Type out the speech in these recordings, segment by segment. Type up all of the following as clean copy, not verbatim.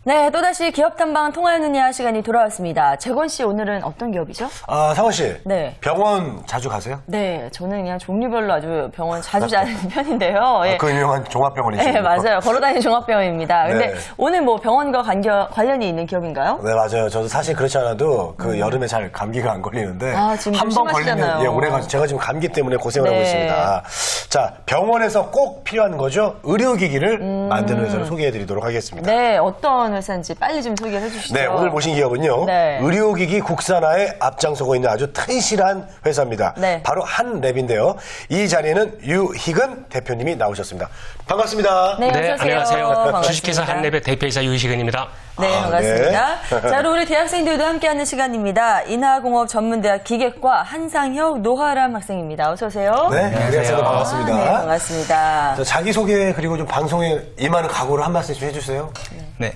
네, 또다시 기업 탐방 통하였느냐 시간이 돌아왔습니다. 재권 씨, 오늘은 어떤 기업이죠? 상원 씨. 네. 병원 자주 가세요? 네, 저는 그냥 종류별로 아주 병원 자주 가는 편인데요. 예. 그 유명한 종합병원이시죠? 네, 맞아요. 걸어다니는 종합병원입니다. 근데 네. 오늘 뭐 병원과 관련이 있는 기업인가요? 네, 맞아요. 저도 사실 그렇지 않아도 그 여름에 잘 감기가 안 걸리는데 지금 한 번 걸리면 심하시잖아요. 오래가 제가 지금 감기 때문에 고생을 하고 네. 있습니다. 자, 병원에서 꼭 필요한 거죠. 의료기기를 만드는 회사를 소개해드리도록 하겠습니다. 네, 어떤 회사인지 빨리 좀 소개해 주시죠. 네, 오늘 모신 기업은요. 네. 의료기기 국산화에 앞장서고 있는 아주 튼실한 회사입니다. 네. 바로 한랩인데요. 이 자리에는 유희근 대표님이 나오셨습니다. 반갑습니다. 네, 네, 어서 오세요. 안녕하세요. 반갑습니다. 주식회사 한랩의 대표이사 유희근입니다. 네, 반갑습니다. 네. 자, 그리고 우리 대학생들도 함께하는 시간입니다. 인하공업 전문대학 기계과 한상혁 노하람 학생입니다. 어서 오세요. 네, 안녕하세요. 반갑습니다. 네, 반갑습니다. 자, 자기소개 그리고 좀 방송에 임하는 각오를 한 말씀 좀 해주세요. 네.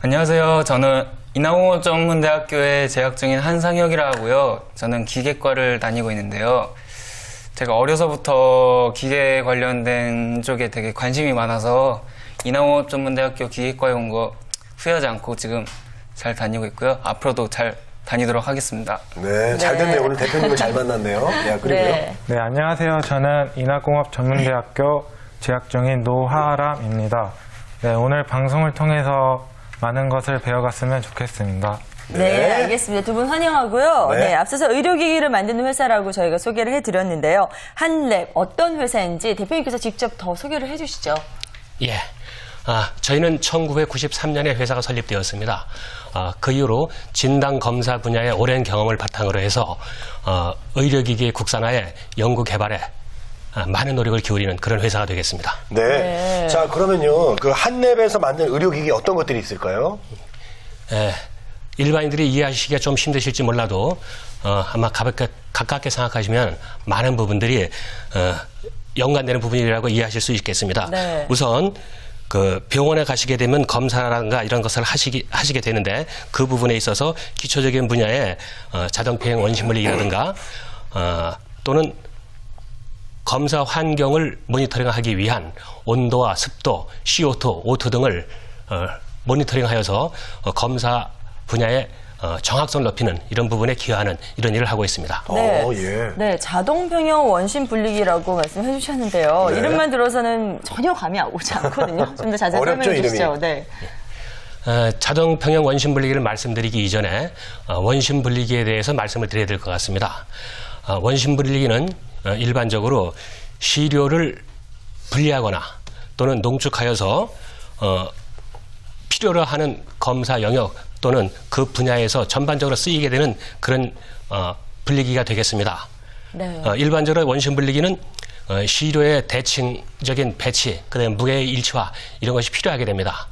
안녕하세요. 저는 인하공업 전문대학교에 재학 중인 한상혁이라 하고요. 저는 기계과를 다니고 있는데요. 제가 어려서부터 기계 관련된 쪽에 되게 관심이 많아서 인하공업 전문대학교 기계과에 온 거 후회하지 않고 지금 잘 다니고 있고요. 앞으로도 잘 다니도록 하겠습니다. 네, 잘 됐네요. 오늘 대표님을 잘 만났네요. 네, 그리고요. 네. 네, 안녕하세요. 저는 인하공업 전문대학교 재학 중인 노하람입니다. 네, 오늘 방송을 통해서 많은 것을 배워갔으면 좋겠습니다. 네, 알겠습니다. 두 분 환영하고요. 네. 네, 앞서서 의료기기를 만드는 회사라고 저희가 소개를 해드렸는데요. 한랩, 어떤 회사인지 대표님께서 직접 더 소개를 해주시죠. 예. 저희는 1993년에 회사가 설립되었습니다. 그 이후로 진단검사 분야의 오랜 경험을 바탕으로 해서 의료기기 국산화에 연구 개발에 많은 노력을 기울이는 그런 회사가 되겠습니다. 네. 네. 자, 그러면요. 그 한랩에서 만든 의료기기 어떤 것들이 있을까요? 예. 일반인들이 이해하시기가 좀 힘드실지 몰라도 아마 가깝게 생각하시면 많은 부분들이 연관되는 부분이라고 이해하실 수 있겠습니다. 네. 우선 그 병원에 가시게 되면 검사라든가 이런 것을 하시게 되는데 그 부분에 있어서 기초적인 분야의 자동평형 원심물리기라든가 또는 검사 환경을 모니터링하기 위한 온도와 습도, CO2, O2 등을 모니터링하여서 검사 분야의 정확성을 높이는 이런 부분에 기여하는 이런 일을 하고 있습니다. 네. 예. 네, 자동평형 원심 분리기라고 말씀해 주셨는데요. 네. 이름만 들어서는 전혀 감이 오지 않거든요. 좀 더 자세히 어렵죠, 설명해 주시죠. 이름이. 네. 자동평형 원심 분리기를 말씀드리기 이전에 원심 분리기에 대해서 말씀을 드려야 될 것 같습니다. 원심 분리기는 일반적으로 시료를 분리하거나 또는 농축하여서 필요로 하는 검사 영역 또는 그 분야에서 전반적으로 쓰이게 되는 그런 분리기가 되겠습니다. 네. 일반적으로 원심 분리기는 시료의 대칭적인 배치, 그다음에 무게의 일치화 이런 것이 필요하게 됩니다.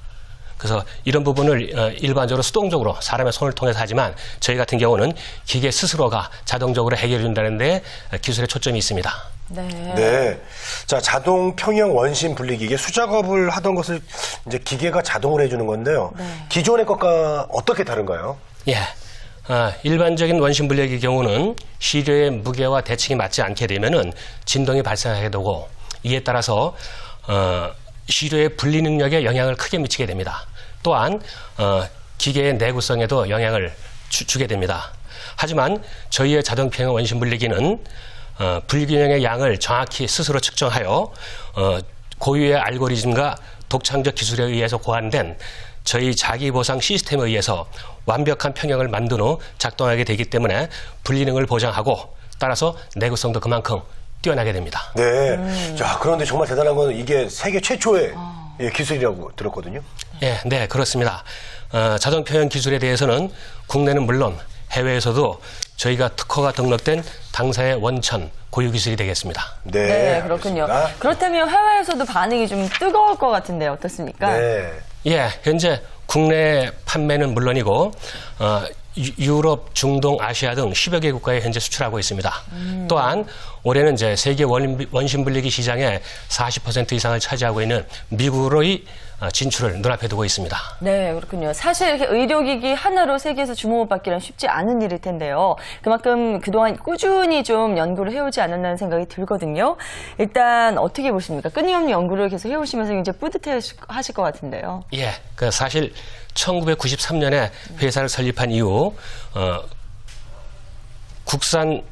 그래서 이런 부분을 일반적으로 수동적으로 사람의 손을 통해서 하지만 저희 같은 경우는 기계 스스로가 자동적으로 해결해 준다는 데 기술에 초점이 있습니다. 네. 네. 자, 자동 평형 원심 분리기계 수작업을 하던 것을 이제 기계가 자동으로 해주는 건데요. 네. 기존의 것과 어떻게 다른가요? 예. 일반적인 원심 분리기의 경우는 시료의 무게와 대칭이 맞지 않게 되면은 진동이 발생하게 되고 이에 따라서 시료의 분리 능력에 영향을 크게 미치게 됩니다. 또한 기계의 내구성에도 영향을 주게 됩니다. 하지만 저희의 자동 평형 원심 분리기는 불균형의 양을 정확히 스스로 측정하여 고유의 알고리즘과 독창적 기술에 의해서 고안된 저희 자기보상 시스템에 의해서 완벽한 평형을 만든 후 작동하게 되기 때문에 분리능을 보장하고 따라서 내구성도 그만큼 뛰어나게 됩니다. 네. 자, 그런데 정말 대단한 건 이게 세계 최초의 기술이라고 들었거든요. 예, 네, 그렇습니다. 자동 평형 기술에 대해서는 국내는 물론 해외에서도 저희가 특허가 등록된 당사의 원천 고유 기술이 되겠습니다. 네, 그렇군요. 알겠습니다. 그렇다면 해외에서도 반응이 좀 뜨거울 것 같은데 어떻습니까? 네. 예, 현재 국내 판매는 물론이고 유럽, 중동, 아시아 등 10여 개 국가에 현재 수출하고 있습니다. 또한 올해는 이제 세계 원심 분리기 시장의 40% 이상을 차지하고 있는 미국으로의 진출을 눈앞에 두고 있습니다. 네, 그렇군요. 사실 이렇게 의료기기 하나로 세계에서 주목을 받기는 쉽지 않은 일일 텐데요. 그만큼 그동안 꾸준히 좀 연구를 해오지 않았나는 생각이 들거든요. 일단 어떻게 보십니까? 끊임없는 연구를 계속 해오시면서 굉장히 뿌듯해 하실 것 같은데요. 예, 그 사실 1993년에 회사를 설립한 이후 국산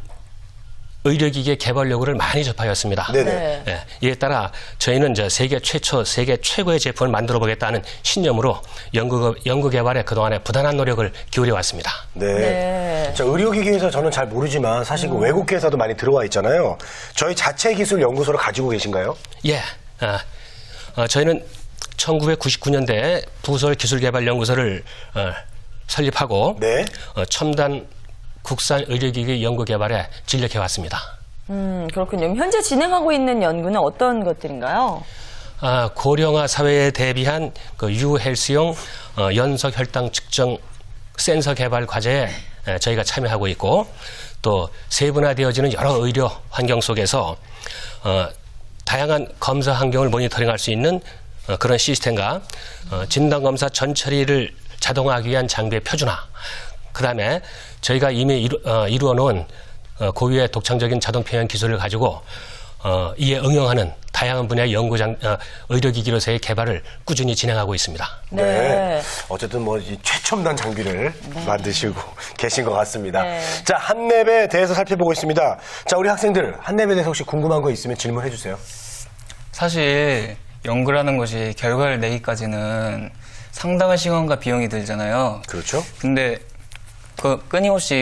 의료기기 개발 요구를 많이 접하였습니다. 네네. 예, 이에 따라 저희는 세계 최초, 세계 최고의 제품을 만들어 보겠다는 신념으로 연구 개발에 그동안에 부단한 노력을 기울여 왔습니다. 네. 네. 자, 의료기기에서 저는 잘 모르지만 사실 그 외국계에서도 많이 들어와 있잖아요. 저희 자체 기술 연구소를 가지고 계신가요? 예, 저희는 1999년대에 부설기술개발연구소를 설립하고 네. 첨단 국산 의료기기 연구 개발에 진력해 왔습니다. 그렇군요. 현재 진행하고 있는 연구는 어떤 것들인가요? 고령화 사회에 대비한 그 유헬스용 연석 혈당 측정 센서 개발 과제에 저희가 참여하고 있고 또 세분화되어지는 여러 의료 환경 속에서 다양한 검사 환경을 모니터링할 수 있는 그런 시스템과 진단검사 전처리를 자동화하기 위한 장비의 표준화, 그 다음에 저희가 이미 이루어 놓은 고유의 독창적인 자동 평형 기술을 가지고 이에 응용하는 다양한 분야의 의료기기로서의 개발을 꾸준히 진행하고 있습니다. 네. 어쨌든 뭐 이 최첨단 장비를 만드시고 계신 것 같습니다. 네. 자, 한랩에 대해서 살펴보고 있습니다. 자, 우리 학생들 한랩에 대해서 혹시 궁금한 거 있으면 질문해 주세요. 사실 연구라는 것이 결과를 내기까지는 상당한 시간과 비용이 들잖아요. 그렇죠? 근데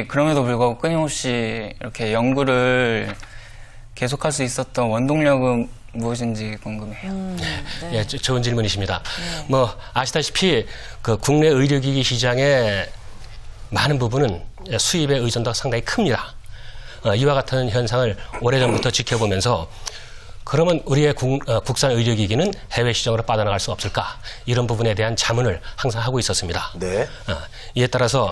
그럼에도 불구하고 끊임없이 이렇게 연구를 계속할 수 있었던 원동력은 무엇인지 궁금해요. 예, 좋은 질문이십니다. 뭐 아시다시피 그 국내 의료기기 시장의 많은 부분은 수입의 의존도가 상당히 큽니다. 이와 같은 현상을 오래전부터 지켜보면서 그러면 우리의 국산 의료기기는 해외 시장으로 빠져나갈 수 없을까? 이런 부분에 대한 자문을 항상 하고 있었습니다. 네. 이에 따라서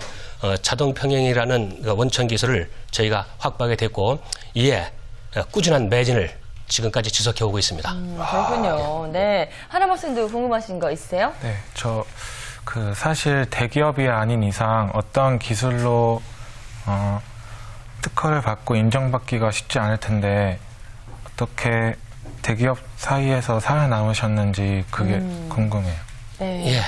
자동 평형이라는 원천 기술을 저희가 확보하게 됐고 이에 꾸준한 매진을 지금까지 지속해 오고 있습니다. 그렇군요. 네. 하남 학생도 궁금하신 거 있으세요? 네, 사실 대기업이 아닌 이상 어떤 기술로 특허를 받고 인정받기가 쉽지 않을 텐데 어떻게 대기업 사이에서 살아남으셨는지 그게 궁금해요. 네. 예,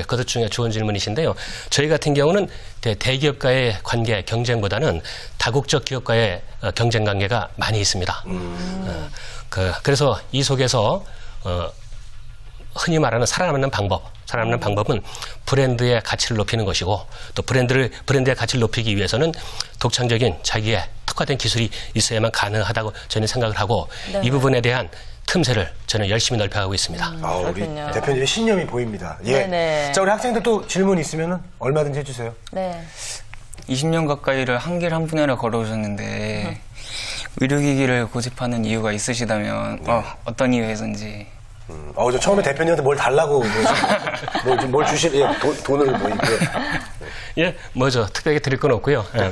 그것 중에 좋은 질문이신데요. 저희 같은 경우는 대기업과의 관계, 경쟁보다는 다국적 기업과의 경쟁 관계가 많이 있습니다. 그래서 이 속에서 흔히 말하는 살아남는 방법은 브랜드의 가치를 높이는 것이고 또 브랜드의 가치를 높이기 위해서는 독창적인 자기의 특화된 기술이 있어야만 가능하다고 저는 생각을 하고 네. 이 부분에 대한 틈새를 저는 열심히 넓혀가고 있습니다. 우리 그렇군요. 대표님의 신념이 보입니다. 예. 네네. 자, 우리 학생들 또 질문 있으면 얼마든지 해주세요. 네. 20년 가까이를 한 길 한 분야를 걸어오셨는데 의료기기를 고집하는 이유가 있으시다면 어떤 이유에서인지. 저 처음에 대표님한테 뭘 달라고 뭘 주실 돈을 뭐 이렇게. 예, 특별하게 드릴 건 없고요. 예.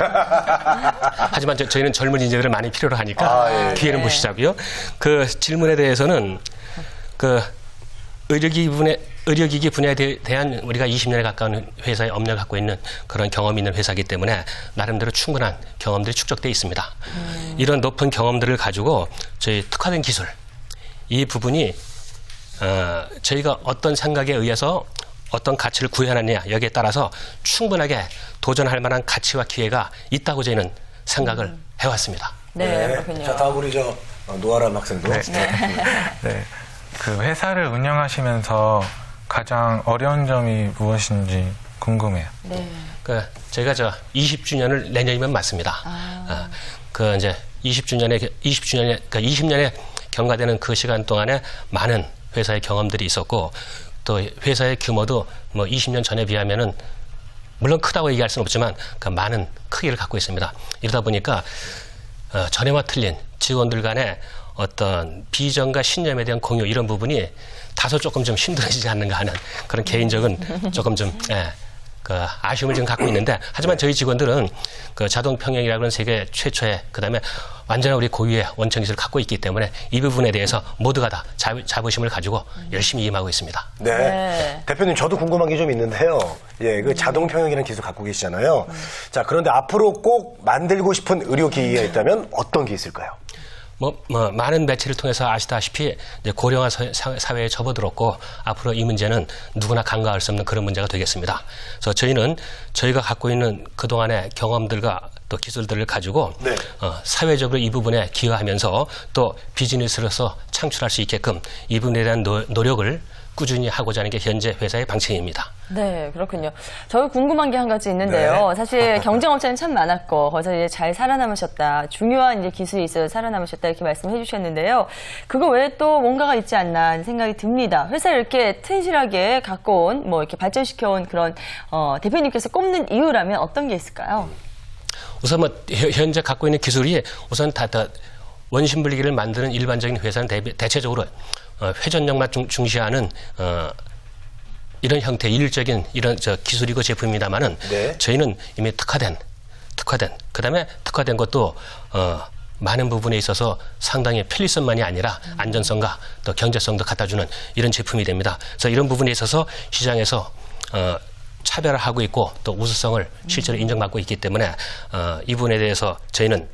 하지만 저희는 젊은 인재들을 많이 필요로 하니까 예. 기회는 보시자고요. 그 질문에 대해서는 그 의료기기 분야에 대한 우리가 20년에 가까운 회사에 업력을 갖고 있는 그런 경험이 있는 회사이기 때문에 나름대로 충분한 경험들이 축적되어 있습니다. 이런 높은 경험들을 가지고 저희 특화된 기술, 이 부분이 저희가 어떤 생각에 의해서 어떤 가치를 구현하느냐 여기에 따라서 충분하게 도전할 만한 가치와 기회가 있다고 저희는 생각을 해왔습니다. 네, 그렇군요. 자, 다음 우리 노아람 학생도. 네, 그 회사를 운영하시면서 가장 어려운 점이 무엇인지 궁금해요. 네. 저희가 20주년을 내년이면 맞습니다. 이제 20년에 경과되는 그 시간 동안에 많은 회사의 경험들이 있었고 또 회사의 규모도 20년 전에 비하면은 물론 크다고 얘기할 수는 없지만 많은 크기를 갖고 있습니다. 이러다 보니까 전에와 틀린 직원들 간의 어떤 비전과 신념에 대한 공유 이런 부분이 다소 조금 좀 힘들어지지 않는가 하는 그런 개인적인 조금 좀 아쉬움을 지금 갖고 있는데 하지만 저희 직원들은 자동 평형이라고 하는 세계 최초의 그다음에 완전한 우리 고유의 원천 기술을 갖고 있기 때문에 이 부분에 대해서 모두가 다 자부심을 가지고 열심히 임하고 있습니다. 네. 네. 대표님, 저도 궁금한 게 좀 있는데요. 예, 그 자동 평형이라는 기술 갖고 계시잖아요. 자, 그런데 앞으로 꼭 만들고 싶은 의료기기가 있다면 어떤 게 있을까요? 많은 매체를 통해서 아시다시피 이제 고령화 사회에 접어들었고 앞으로 이 문제는 누구나 간과할 수 없는 그런 문제가 되겠습니다. 그래서 저희는 저희가 갖고 있는 그동안의 경험들과 또 기술들을 가지고 네. 사회적으로 이 부분에 기여하면서 또 비즈니스로서 창출할 수 있게끔 이 부분에 대한 노력을 꾸준히 하고자 하는 게 현재 회사의 방침입니다. 네, 그렇군요. 저희 궁금한 게 한 가지 있는데요. 네. 사실 경쟁업체는 참 많았고 거기서 이제 잘 살아남으셨다. 중요한 이제 기술이 있어서 살아남으셨다 이렇게 말씀해 주셨는데요. 그거 외에 또 뭔가가 있지 않나 하는 생각이 듭니다. 회사를 이렇게 튼실하게 갖고 온 뭐 이렇게 발전시켜 온 그런 대표님께서 꼽는 이유라면 어떤 게 있을까요? 우선 현재 갖고 있는 기술이 우선 다 원심 분리기를 만드는 일반적인 회사는 대체적으로 회전력만 중시하는 이런 형태 일적인 이런 기술이고 제품입니다만은 네. 저희는 이미 특화된 그다음에 특화된 것도 많은 부분에 있어서 상당히 편리성만이 아니라 안전성과 또 경제성도 갖다주는 이런 제품이 됩니다. 그래서 이런 부분에 있어서 시장에서 차별을 하고 있고 또 우수성을 실제로 인정받고 있기 때문에 이 부분에 대해서 저희는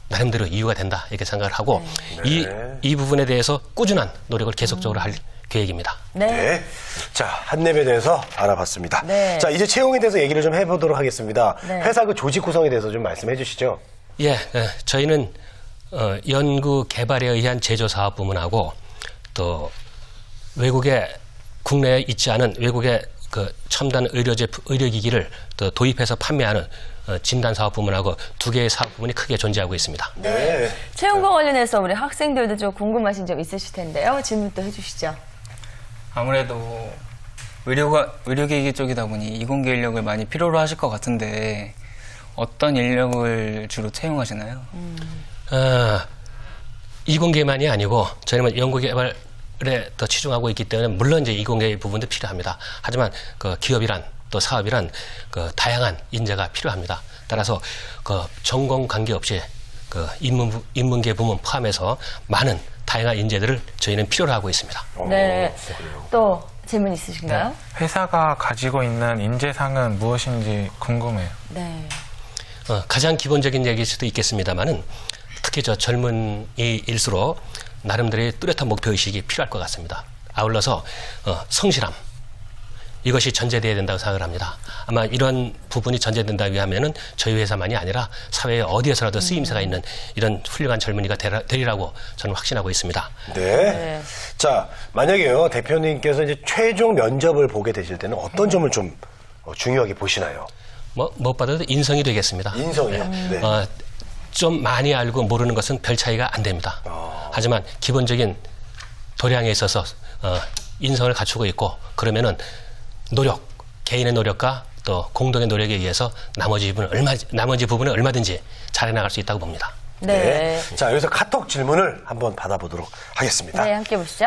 나름대로 이유가 된다 이렇게 생각을 하고 이 부분에 대해서 꾸준한 노력을 계속적으로 할 계획입니다. 네. 네. 자, 한랩에 대해서 알아봤습니다. 네. 자, 이제 채용에 대해서 얘기를 좀 해보도록 하겠습니다. 네. 회사 그 조직 구성에 대해서 좀 말씀해 주시죠. 예, 저희는 연구 개발에 의한 제조 사업 부문하고 또 국내에 있지 않은 외국의 그 첨단 의료기기를 또 도입해서 판매하는 진단 사업 부문하고 두 개의 사업 부문이 크게 존재하고 있습니다. 네. 채용과 관련해서 우리 학생들도 좀 궁금하신 점 있으실 텐데요. 질문 또 해주시죠. 아무래도 의료기기 쪽이다 보니 이공계 인력을 많이 필요로 하실 것 같은데 어떤 인력을 주로 채용하시나요? 이공계만이 아니고 저희는 연구개발에 더 치중하고 있기 때문에 물론 이제 이공계 부분도 필요합니다. 하지만 그 기업이란 또 사업이란 그 다양한 인재가 필요합니다. 따라서 그 전공 관계없이 그 인문계 부문 포함해서 많은 다양한 인재들을 저희는 필요로 하고 있습니다. 네. 또 질문 있으신가요? 회사가 가지고 있는 인재상은 무엇인지 궁금해요. 네. 가장 기본적인 얘기일 수도 있겠습니다만은 특히 젊은이일수록 나름대로의 뚜렷한 목표의식이 필요할 것 같습니다. 아울러서 성실함 이것이 전제되어야 된다고 생각을 합니다. 아마 이런 부분이 전제된다고 하면은 저희 회사만이 아니라 사회에 어디에서라도 쓰임새가 있는 이런 훌륭한 젊은이가 되리라고 저는 확신하고 있습니다. 네. 자, 만약에요, 대표님께서 이제 최종 면접을 보게 되실 때는 어떤 점을 좀 중요하게 보시나요? 무엇보다도 인성이 되겠습니다. 인성이요? 네. 좀 많이 알고 모르는 것은 별 차이가 안 됩니다. 하지만 기본적인 도량에 있어서 인성을 갖추고 있고 그러면은 개인의 노력과 또 공동의 노력에 의해서 나머지 부분은 얼마든지 잘해나갈 수 있다고 봅니다. 네. 자, 여기서 카톡 질문을 한번 받아보도록 하겠습니다. 네, 함께 보시죠.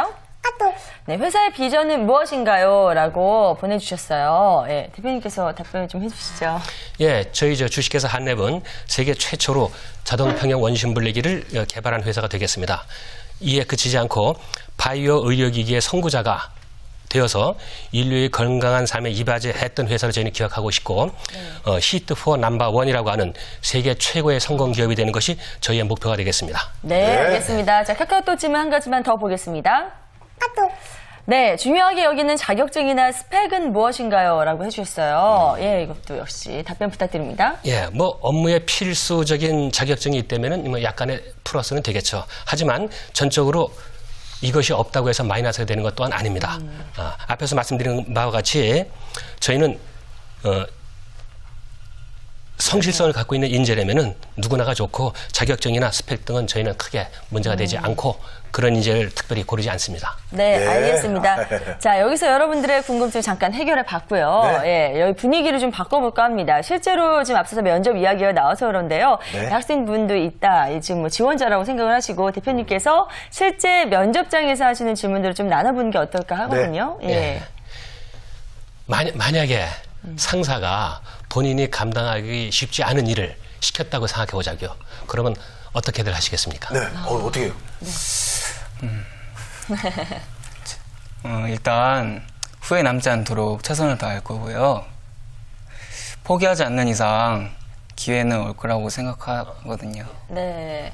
네, 회사의 비전은 무엇인가요? 라고 보내주셨어요. 예, 대표님께서 답변을 좀 해주시죠. 예, 저희 주식회사 한랩은 세계 최초로 자동 평형 원심 분리기를 개발한 회사가 되겠습니다. 이에 그치지 않고 바이오 의료기기의 선구자가 되어서 인류의 건강한 삶에 이바지했던 회사를 저희는 기억하고 싶고 히트 포 넘버 원이라고 하는 세계 최고의 성공 기업이 되는 것이 저희의 목표가 되겠습니다. 네, 알겠습니다. 자, 카카오톡 질문 한 가지만 더 보겠습니다. 네, 중요하게 여기는 자격증이나 스펙은 무엇인가요? 라고 해주셨어요. 예, 이것도 역시 답변 부탁드립니다. 예, 업무에 필수적인 자격증이 있다면은 약간의 플러스는 되겠죠. 하지만 전적으로 이것이 없다고 해서 마이너스가 되는 것 또한 아닙니다. 앞에서 말씀드린 바와 같이 저희는 성실성을 갖고 있는 인재라면은 누구나가 좋고 자격증이나 스펙 등은 저희는 크게 문제가 되지 않고 그런 인재를 특별히 고르지 않습니다. 네, 네. 알겠습니다. 자, 여기서 여러분들의 궁금증 잠깐 해결해 봤고요. 네. 예, 여기 분위기를 좀 바꿔볼까 합니다. 실제로 지금 앞서서 면접 이야기가 나와서 그런데요. 네. 학생분도 있다. 지금 지원자라고 생각을 하시고 대표님께서 실제 면접장에서 하시는 질문들을 좀 나눠보는 게 어떨까 하거든요. 네. 예. 만약에 상사가 본인이 감당하기 쉽지 않은 일을 시켰다고 생각해 보자고요. 그러면 어떻게들 하시겠습니까? 네. 어떻게 해요? 일단 후회 남지 않도록 최선을 다할 거고요. 포기하지 않는 이상 기회는 올 거라고 생각하거든요. 네.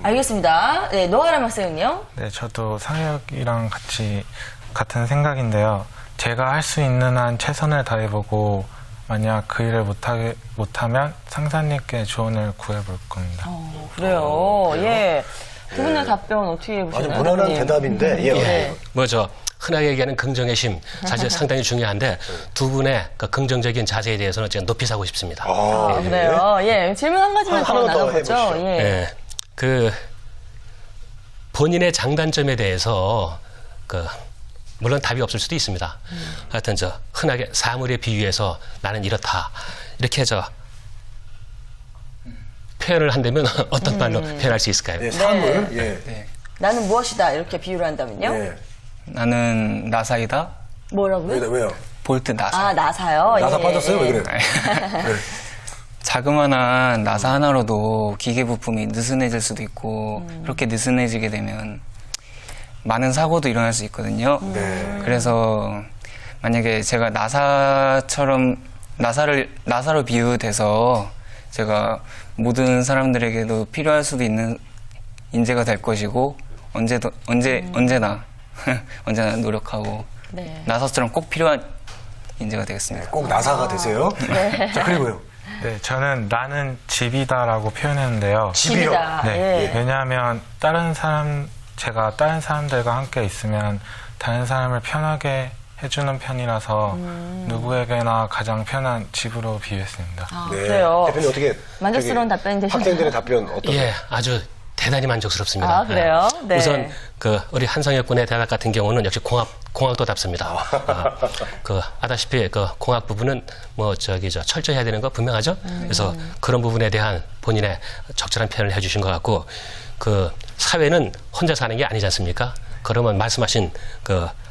알겠습니다. 네, 노아람 학생은요? 네, 저도 상혁이랑 같은 생각인데요. 제가 할 수 있는 한 최선을 다해보고 만약 그 일을 못하면 상사님께 조언을 구해볼 겁니다. 그래요. 예. 두 분의 답변 어떻게 아주 보시나요? 무난한 대표님? 대답인데, 예. 네. 뭐죠? 흔하게 얘기하는 긍정의 심 사실 상당히 중요한데 두 분의 그 긍정적인 자세에 대해서는 제가 높이 사고 싶습니다. 아, 그래요. 예. 질문 한 가지만 더 하나 더 나눠보죠. 해보시죠. 예. 예, 그 본인의 장단점에 대해서 물론 답이 없을 수도 있습니다. 하여튼 흔하게 사물에 비유해서 나는 이렇다 이렇게 표현을 한다면 어떤 말로 표현할 수 있을까요? 네, 사물. 예. 네. 나는 무엇이다 이렇게 비유를 한다면요? 예. 나는 나사이다. 뭐라고요? 왜요? 볼트 나사. 아, 나사요. 나사 예, 빠졌어요? 예. 왜 그래? 자그마한 나사 하나로도 기계 부품이 느슨해질 수도 있고 그렇게 느슨해지게 되면 많은 사고도 일어날 수 있거든요. 네. 그래서 만약에 제가 나사로 비유돼서 제가 모든 사람들에게도 필요할 수도 있는 인재가 될 것이고 언제나 노력하고 네. 나사처럼 꼭 필요한 인재가 되겠습니다. 꼭 나사가 되세요. 자, 그리고요. 네, 저는 나는 집이다라고 표현했는데요. 집이요. 집이다. 네, 예. 왜냐하면 제가 다른 사람들과 함께 있으면 다른 사람을 편하게 해주는 편이라서 누구에게나 가장 편한 집으로 비유했습니다. 아, 네. 그래요. 대표님 어떻게 만족스러운 저기 답변이 되셨나요? 학생들의 답변 어떠세요? 예, 아주 대단히 만족스럽습니다. 아, 그래요? 예. 네. 우선 우리 한상혁 군의 대답 같은 경우는 역시 공학도답습니다. 아다시피 공학 부분은 철저해야 되는 거 분명하죠. 그래서 그런 부분에 대한 본인의 적절한 표현을 해주신 것 같고 사회는 혼자 사는 게 아니지 않습니까? 그러면 말씀하신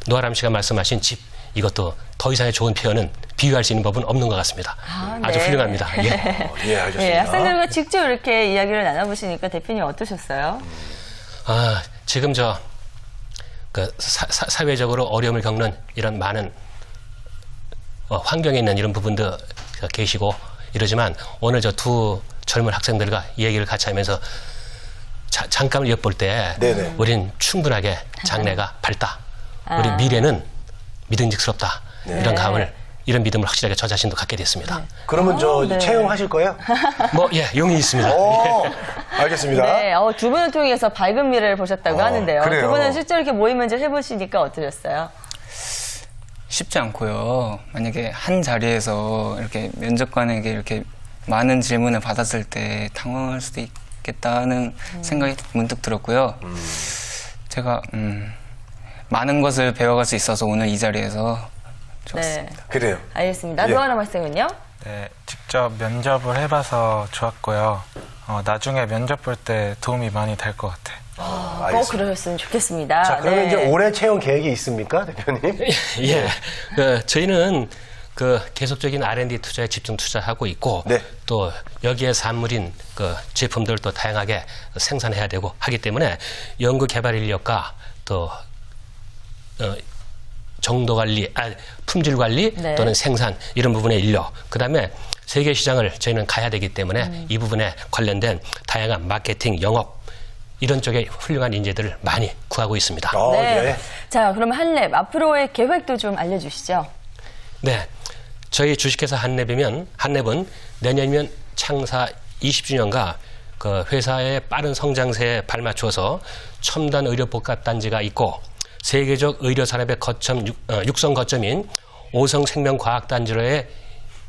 노아람 씨가 말씀하신 집 이것도 더 이상의 좋은 표현은 비유할 수 있는 법은 없는 것 같습니다. 아주 네. 훌륭합니다. 예. 예, 알겠습니다. 예, 학생들과 직접 이렇게 이야기를 나눠보시니까 대표님 어떠셨어요? 지금 사회적으로 어려움을 겪는 이런 많은 환경에 있는 이런 부분도 계시고 이러지만 오늘 두 젊은 학생들과 이 얘기를 같이 하면서 잠깐을 엿볼 때 네네. 우린 충분하게 장래가 밝다. 우리 미래는 믿음직스럽다. 이런 믿음을 확실하게 저 자신도 갖게 됐습니다. 그러면 네. 채용하실 거예요? 용이 있습니다. 알겠습니다. 네, 두 분을 통해서 밝은 미래를 보셨다고 하는데요. 그래요. 두 분은 실제로 이렇게 모의 면접 해보시니까 어떠셨어요? 쉽지 않고요. 만약에 한 자리에서 이렇게 면접관에게 이렇게 많은 질문을 받았을 때 당황할 수도 있겠다는 생각이 문득 들었고요. 제가 많은 것을 배워갈 수 있어서 오늘 이 자리에서 좋았습니다. 네, 그래요. 알겠습니다. 예. 노아람 학생은요? 네, 직접 면접을 해봐서 좋았고요. 나중에 면접 볼 때 도움이 많이 될 것 같아요. 꼭 알겠습니다. 그러셨으면 좋겠습니다. 자, 그러면 네. 이제 올해 채용 계획이 있습니까, 대표님? 예. 저희는 계속적인 R&D 투자에 집중 투자하고 있고 네. 또 여기에 산물인 제품들도 다양하게 생산해야 되고 하기 때문에 연구 개발 인력과 또 정도 관리, 품질 관리 네. 또는 생산 이런 부분의 인력, 그다음에 세계 시장을 저희는 가야 되기 때문에 이 부분에 관련된 다양한 마케팅, 영업 이런 쪽에 훌륭한 인재들을 많이 구하고 있습니다. 네. 예. 자, 그러면 한랩 앞으로의 계획도 좀 알려주시죠. 네. 저희 주식회사 한랩은 내년이면 창사 20주년과 회사의 빠른 성장세에 발맞춰서 첨단 의료 복합 단지가 있고 세계적 의료 산업의 육성 거점인 오성 생명과학단지로의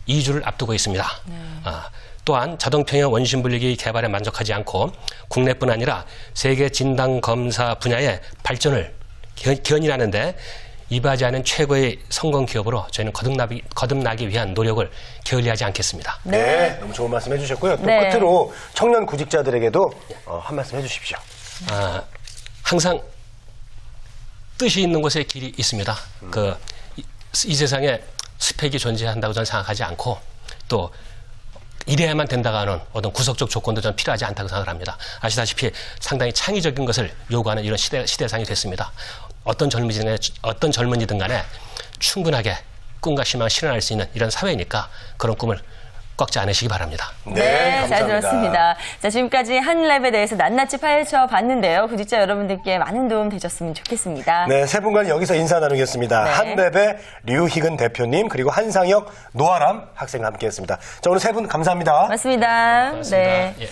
이주를 앞두고 있습니다. 또한 자동평형 원심분리기 개발에 만족하지 않고 국내뿐 아니라 세계 진단검사 분야의 발전을 견인하는데 이바지 않은 최고의 성공 기업으로 저희는 거듭나기 위한 노력을 게을리하지 않겠습니다. 네. 너무 좋은 말씀 해주셨고요. 또 네. 끝으로 청년 구직자들에게도 한 말씀 해주십시오. 항상 뜻이 있는 곳에 길이 있습니다. 이 세상에 스펙이 존재한다고 저는 생각하지 않고 또 이래야만 된다고 하는 어떤 구석적 조건도 저는 필요하지 않다고 생각을 합니다. 아시다시피 상당히 창의적인 것을 요구하는 이런 시대상이 됐습니다. 어떤 젊은이든 간에 충분하게 꿈과 희망을 실현할 수 있는 이런 사회니까 그런 꿈을 꺾지 않으시기 바랍니다. 네, 잘 감사합니다. 들었습니다. 자, 지금까지 한 랩에 대해서 낱낱이 파헤쳐 봤는데요. 구직자 여러분들께 많은 도움 되셨으면 좋겠습니다. 네, 세 분과는 여기서 인사 나누겠습니다. 네. 한랩의 류희근 대표님 그리고 한상혁 노아람 학생 함께했습니다. 자, 오늘 세 분 감사합니다. 고맙습니다. 고맙습니다. 네. 예.